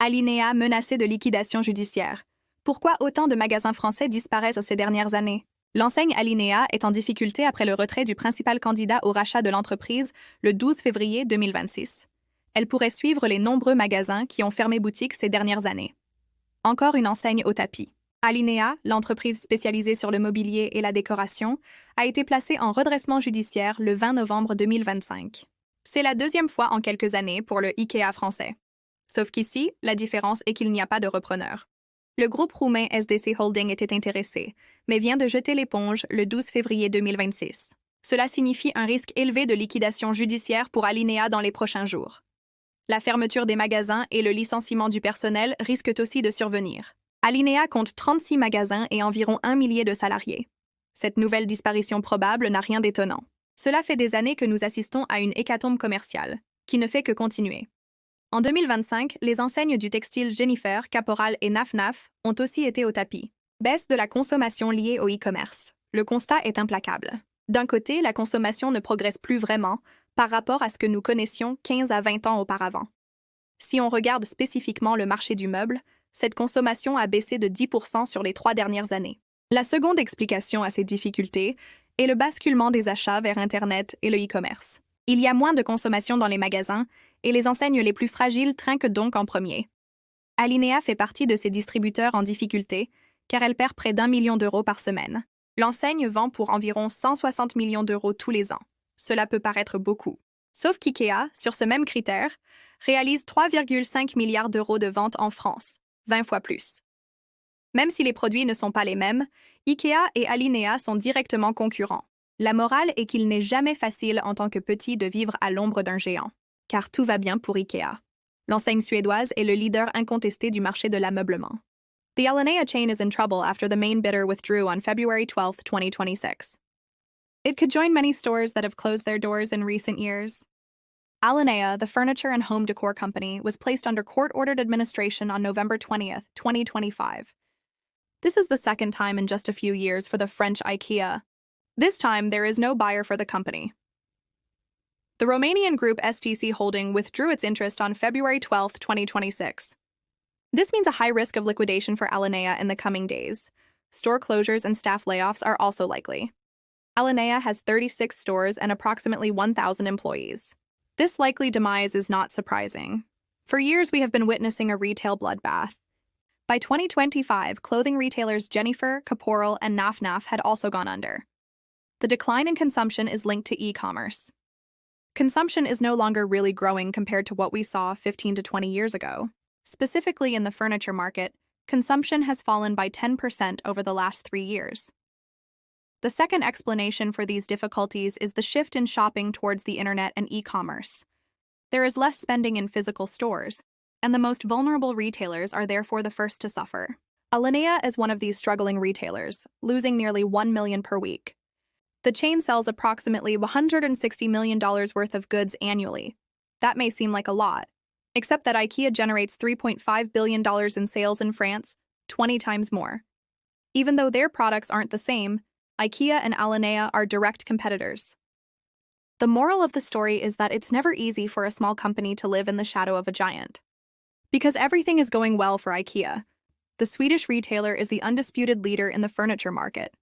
Alinéa menacé de liquidation judiciaire. Pourquoi autant de magasins français disparaissent ces dernières années? L'enseigne Alinéa est en difficulté après le retrait du principal candidat au rachat de l'entreprise le 12 février 2026. Elle pourrait suivre les nombreux magasins qui ont fermé boutique ces dernières années. Encore une enseigne au tapis. Alinéa, l'entreprise spécialisée sur le mobilier et la décoration, a été placée en redressement judiciaire le 20 novembre 2025. C'est la deuxième fois en quelques années pour le Ikea français. Sauf qu'ici, la différence est qu'il n'y a pas de repreneur. Le groupe roumain SDC Holding était intéressé, mais vient de jeter l'éponge le 12 février 2026. Cela signifie un risque élevé de liquidation judiciaire pour Alinéa dans les prochains jours. La fermeture des magasins et le licenciement du personnel risquent aussi de survenir. Alinéa compte 36 magasins et environ 1 millier de salariés. Cette nouvelle disparition probable n'a rien d'étonnant. Cela fait des années que nous assistons à une hécatombe commerciale, qui ne fait que continuer. En 2025, les enseignes du textile Jennifer, Caporal et Naf Naf ont aussi été au tapis. Baisse de la consommation liée au e-commerce. Le constat est implacable. D'un côté, la consommation ne progresse plus vraiment par rapport à ce que nous connaissions 15 à 20 ans auparavant. Si on regarde spécifiquement le marché du meuble, cette consommation a baissé de 10% sur les 3 dernières années. La seconde explication à ces difficultés est le basculement des achats vers Internet et le e-commerce. Il y a moins de consommation dans les magasins et les enseignes les plus fragiles trinquent donc en premier. Alinéa fait partie de ces distributeurs en difficulté car elle perd près d'1 million d'euros par semaine. L'enseigne vend pour environ 160 millions d'euros tous les ans. Cela peut paraître beaucoup. Sauf qu'Ikea, sur ce même critère, réalise 3,5 milliards d'euros de ventes en France, 20 fois plus. Même si les produits ne sont pas les mêmes, Ikea et Alinéa sont directement concurrents. La morale est qu'il n'est jamais facile en tant que petit de vivre à l'ombre d'un géant. Car tout va bien pour Ikea. L'enseigne suédoise est le leader incontesté du marché de l'ameublement. The Alinéa chain is in trouble after the main bidder withdrew on February 12, 2026. It could join many stores that have closed their doors in recent years. Alinéa, the furniture and home decor company, was placed under court-ordered administration on November 20th, 2025. This is the second time in just a few years for the French Ikea. This time, there is no buyer for the company. The Romanian group STC Holding withdrew its interest on February 12, 2026. This means a high risk of liquidation for Alinéa in the coming days. Store closures and staff layoffs are also likely. Alinéa has 36 stores and approximately 1,000 employees. This likely demise is not surprising. For years, we have been witnessing a retail bloodbath. By 2025, clothing retailers Jennifer, Caporal, and Naf Naf had also gone under. The decline in consumption is linked to e-commerce. Consumption is no longer really growing compared to what we saw 15 to 20 years ago. Specifically in the furniture market, consumption has fallen by 10% over the last 3 years. The second explanation for these difficulties is the shift in shopping towards the internet and e-commerce. There is less spending in physical stores, and the most vulnerable retailers are therefore the first to suffer. Alinéa is one of these struggling retailers, losing nearly $1 million per week. The chain sells approximately $160 million worth of goods annually. That may seem like a lot, except that IKEA generates $3.5 billion in sales in France, 20 times more. Even though their products aren't the same, IKEA and Alinéa are direct competitors. The moral of the story is that it's never easy for a small company to live in the shadow of a giant. Because everything is going well for IKEA, the Swedish retailer is the undisputed leader in the furniture market.